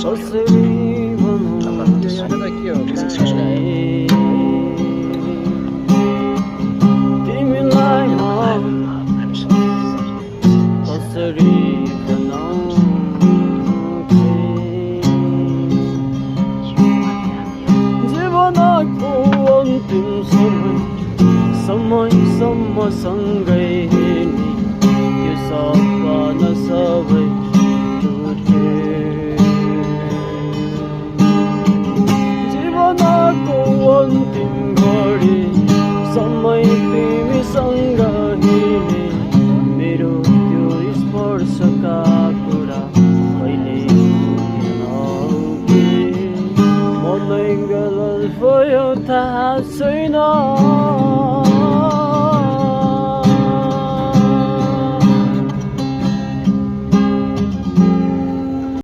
कसरी तिमीलाई कसरी जीवनको अन्तिम समयसम्म सँगै हिँड्ने त्यो सपना सबै टुटे। जीवनको अन्तिम घडी समय तिमीसँग हिँड्ने मेरो त्यो स्पर्शका कुरा कहिले पुगेन। मनै गलत भयो थाहा छैन।